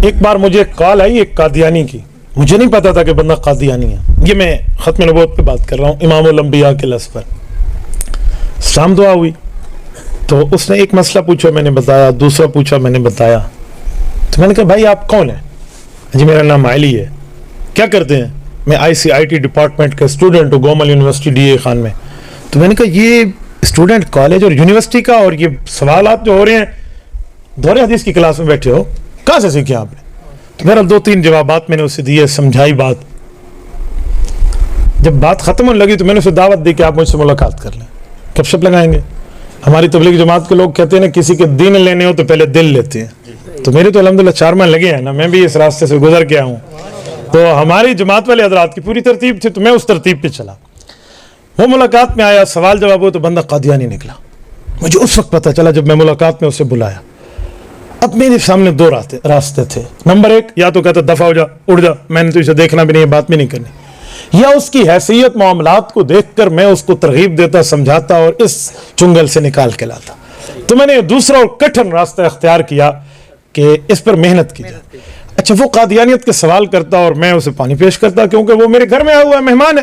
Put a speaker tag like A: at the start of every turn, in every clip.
A: ایک بار مجھے ایک کال آئی ایک قادیانی کی، مجھے نہیں پتا تھا کہ بندہ قادیانی ہے. یہ میں ختم نبوت پہ بات کر رہا ہوں، امام الانبیاء کے لفظ پر. اسلام دعا ہوئی تو اس نے ایک مسئلہ پوچھا، میں نے بتایا، دوسرا پوچھا، میں نے بتایا. تو میں نے کہا بھائی آپ کون ہیں؟ جی میرا نام علی ہے. کیا کرتے ہیں؟ میں ICIT ڈپارٹمنٹ کا اسٹوڈنٹ ہوں، گومل یونیورسٹی DA خان میں. تو میں نے کہا یہ اسٹوڈنٹ کالج اور یونیورسٹی کا، اور یہ سوالات جو ہو رہے ہیں دور حدیث کی کلاس میں بیٹھے ہو، کہاں سے سیکھے آپ نے؟ تو میرا 2-3 جوابات میں نے اسے دیے، سمجھائی بات. جب بات ختم ہونے لگی تو میں نے اسے دعوت دی کہ آپ مجھ سے ملاقات کر لیں، گپ شپ لگائیں گے. ہماری تبلیغ جماعت کے لوگ کہتے ہیں نا کسی کے دین لینے ہو تو پہلے دل لیتے ہیں. تو میرے تو الحمدللہ 4 ماہ لگے ہیں نا، میں بھی اس راستے سے گزر کے آیا ہوں. تو ہماری جماعت والے حضرات کی پوری ترتیب تھی تو میں اس ترتیب پہ چلا. وہ ملاقات میں آیا، سوال جواب ہوا تو بندہ قادیانی نکلا. مجھے اس وقت پتہ چلا جب میں ملاقات میں اسے بلایا. اب میرے سامنے 2 راستے تھے. نمبر 1، یا تو کہتا دفع ہو جا، اڑ جا، میں نے تو اسے دیکھنا بھی نہیں ہے، بات بھی نہیں کرنی. یا اس کی حیثیت معاملات کو دیکھ کر میں اس کو ترغیب دیتا، سمجھاتا اور اس چنگل سے نکال کے لاتا. تو میں نے دوسرا اور کٹھن راستہ اختیار کیا کہ اس پر محنت کی جائے. اچھا وہ قادیانیت کے سوال کرتا اور میں اسے پانی پیش کرتا، کیونکہ وہ میرے گھر میں آیا ہوا ہے، مہمان ہے.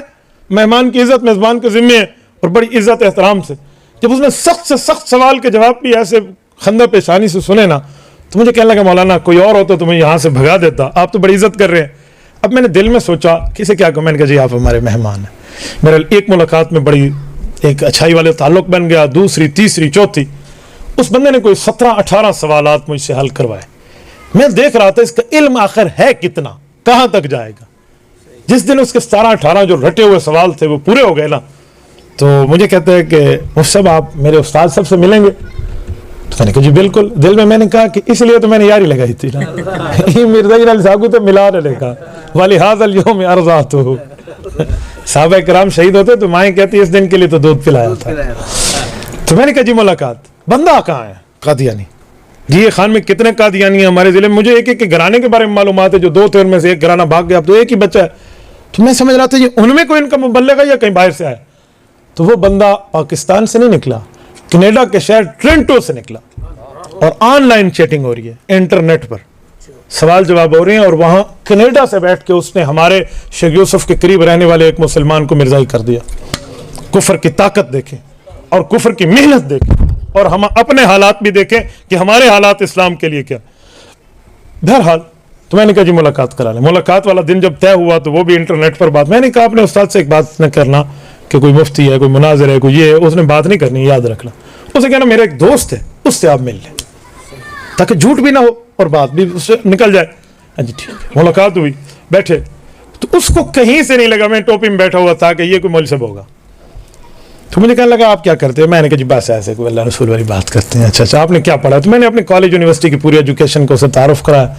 A: مہمان کی عزت میزبان کے ذمے ہے، اور بڑی عزت احترام سے. جب اس نے سخت سے سخت سوال کے جواب بھی ایسے خندہ پیشانی سے سنے نا، تو مجھے کہنے لگا مولانا کوئی اور ہوتا تو میں یہاں سے بھگا دیتا، آپ تو بڑی عزت کر رہے ہیں. اب میں نے دل میں سوچا کسے کیا کہوں. میں نے کہا جی آپ ہمارے مہمان ہیں. میرا ایک ملاقات میں بڑی ایک اچھائی والے تعلق بن گیا، دوسری، تیسری، چوتھی. اس بندے نے کوئی 17-18 سوالات مجھ سے حل کروائے. میں دیکھ رہا تھا اس کا علم آخر ہے کتنا، کہاں تک جائے گا. جس دن اس کے 17-18 جو رٹے ہوئے سوال تھے وہ پورے ہو گئے نا، تو مجھے کہتے ہیں کہ مفتی آپ میرے استاد صاحب سے ملیں گے؟ تو میں نے کہا جی بالکل. دل میں نے کہا کہ اس لیے تو میں نے یاری لگائی تھی نا. مرزا علی صاحب کو تو ملا رہے کا وَلِهَذَا الْيَوْمِ أَرْضَعْتُهُ. صحابہ کرام شہید ہوتے تو مائیں کہتی اس دن کے لیے تو دودھ پلایا تھا. تو میں نے کہا جی ملاقات. بندہ کہاں ہے؟ قادیانی. جی یہ خان میں کتنے قادیانی ہیں ہمارے ضلع میں؟ مجھے ایک ایک گھرانے کے بارے میں معلومات ہے، جو 2 تھے ان میں سے ایک گھرانہ بھاگ گیا، اب تو ایک ہی بچہ ہے. تو میں سمجھ رہا تھا یہ ان میں کوئی ان کا مبلغ ہے یا کہیں باہر سے آیا. تو وہ بندہ پاکستان سے نہیں نکلا، کینیڈا کے شہر ٹرنٹو سے نکلا، اور آن لائن چیٹنگ ہو رہی ہے، انٹرنیٹ پر سوال جواب ہو رہے ہیں. اور وہاں کینیڈا سے بیٹھ کے اس نے ہمارے شیخ یوسف کے قریب رہنے والے ایک مسلمان کو مرزائی کر دیا. کفر کی طاقت دیکھیں اور کفر کی محنت دیکھیں، اور ہم اپنے حالات بھی دیکھیں کہ ہمارے حالات اسلام کے لیے کیا. بہرحال تو میں نے کہا جی ملاقات کرا لیں. ملاقات والا دن جب طے ہوا تو وہ بھی انٹرنیٹ پر بات. میں نے کہا اپنے استاد سے ایک بات نہ کرنا کہ کوئی مفتی ہے، کوئی مناظر ہے، کوئی یہ ہے، اس نے بات نہیں کرنی، یاد رکھنا. اسے کہنا میرا ایک دوست ہے، اس سے آپ مل لیں تاکہ جھوٹ بھی نہ ہو اور بات بھی اس سے نکل جائے. ہاں جی ٹھیک ہے. ملاقات ہوئی، بیٹھے تو اس کو کہیں سے نہیں لگا میں ٹوپی میں بیٹھا ہوا تھا کہ یہ کوئی مولوی صاحب ہوگا. تو مجھے کہنے لگا آپ کیا کرتے ہیں؟ میں نے کہا جی بس ایسے کوئی اللہ رسول والی بات کرتے ہیں. اچھا آپ نے کیا پڑھا؟ تو میں نے اپنے کالج یونیورسٹی کی پوری ایجوکیشن کو اسے تعارف کرایا.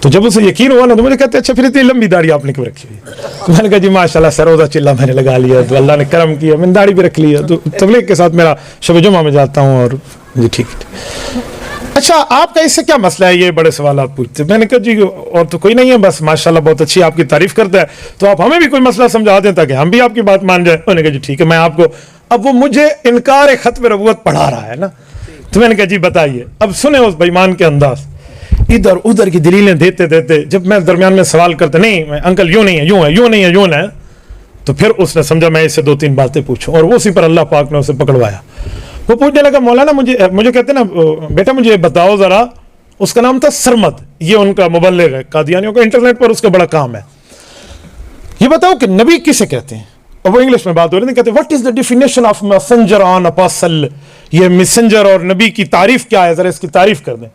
A: تو جب اسے یقین ہوا نا تو مجھے کہتے اچھا پھر اتنی لمبی داڑھی آپ نے کیوں رکھی ہوئی؟ تو میں نے کہا جی ماشاءاللہ سروزہ چلا میں نے لگا لیا، تو اللہ نے کرم کیا، میں نے داڑھی بھی رکھ لیا. تو تبلیغ کے ساتھ میرا شب جمعہ میں جاتا ہوں. اور جی ٹھیک ہے. اچھا آپ کا اس سے کیا مسئلہ ہے؟ یہ بڑے سوالات پوچھتے. میں نے کہا جی اور تو کوئی نہیں ہے، بس ماشاءاللہ بہت اچھی آپ کی تعریف کرتا ہے، تو آپ ہمیں بھی کوئی مسئلہ سمجھا دیں تاکہ ہم بھی آپ کی بات مان جائیں. میں نے کہا جی ٹھیک ہے میں آپ کو. اب وہ مجھے انکار ختم نبوت پڑھا رہا ہے نا. تو میں نے کہا جی بتائیے. اب سنیں اس بےمان کے انداز، ادھر ادھر کی دلیلیں دیتے دیتے جب میں درمیان میں سوال کرتا نہیں میں انکل یوں نہیں ہے، یوں ہے، یوں نہیں ہے، یوں ہے، تو پھر اس نے سمجھا میں اس سے 2-3 باتیں پوچھوں، اور اسی پر اللہ پاک نے اسے پکڑوایا. وہ پوچھنے لگا مولانا مجھے کہتے نا بیٹا مجھے بتاؤ ذرا، اس کا نام تھا سرمد، یہ ان کا مبلغ ہے قادیانیوں کا، انٹرنیٹ پر اس کا بڑا کام ہے. یہ بتاؤ کہ نبی کسے کہتے ہیں؟ اور وہ انگلش میں بات ہو رہی تھی، کہتے ہیں what is the definition of messenger an apostle. یہ میسنجر اور نبی کی تعریف کیا ہے، ذرا اس کی تعریف کر دیں.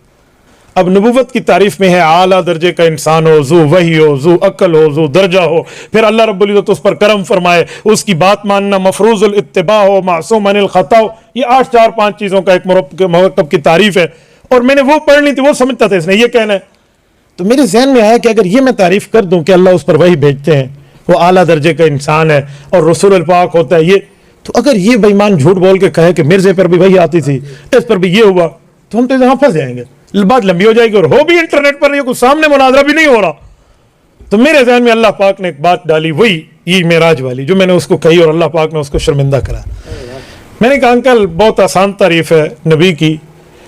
A: اب نبوت کی تعریف میں ہے اعلیٰ درجے کا انسان ہو، ذو وحی ہو، ذو عقل ہو، ذو درجہ ہو، پھر اللہ رب العزت اس پر کرم فرمائے، اس کی بات ماننا، مفروض الاتباع ہو، معصوم عن الخطا ہو. یہ 8-4-5 چیزوں کا ایک مرکب کی تعریف ہے. اور میں نے وہ پڑھ لی تھی، وہ سمجھتا تھا اس نے یہ کہنا ہے. تو میرے ذہن میں آیا کہ اگر یہ میں تعریف کر دوں کہ اللہ اس پر وحی بھیجتے ہیں، وہ اعلیٰ درجے کا انسان ہے اور رسول الپاک ہوتا ہے، یہ تو اگر یہ بے ایمان جھوٹ بول کے کہے کہ مرزے پر بھی وحی آتی تھی، اس پر بھی یہ ہوا، تو ہم تو یہاں پھنس جائیں گے، بات لمبی ہو جائے گی، اور ہو بھی انٹرنیٹ پر، یہ کوئی سامنے مناظرہ بھی نہیں ہو رہا. تو میرے ذہن میں اللہ پاک نے ایک بات ڈالی، وہی یہ معراج والی جو میں نے اس کو کہی، اور اللہ پاک نے اس کو شرمندہ کرا. میں نے کہا انکل بہت آسان تعریف ہے نبی کی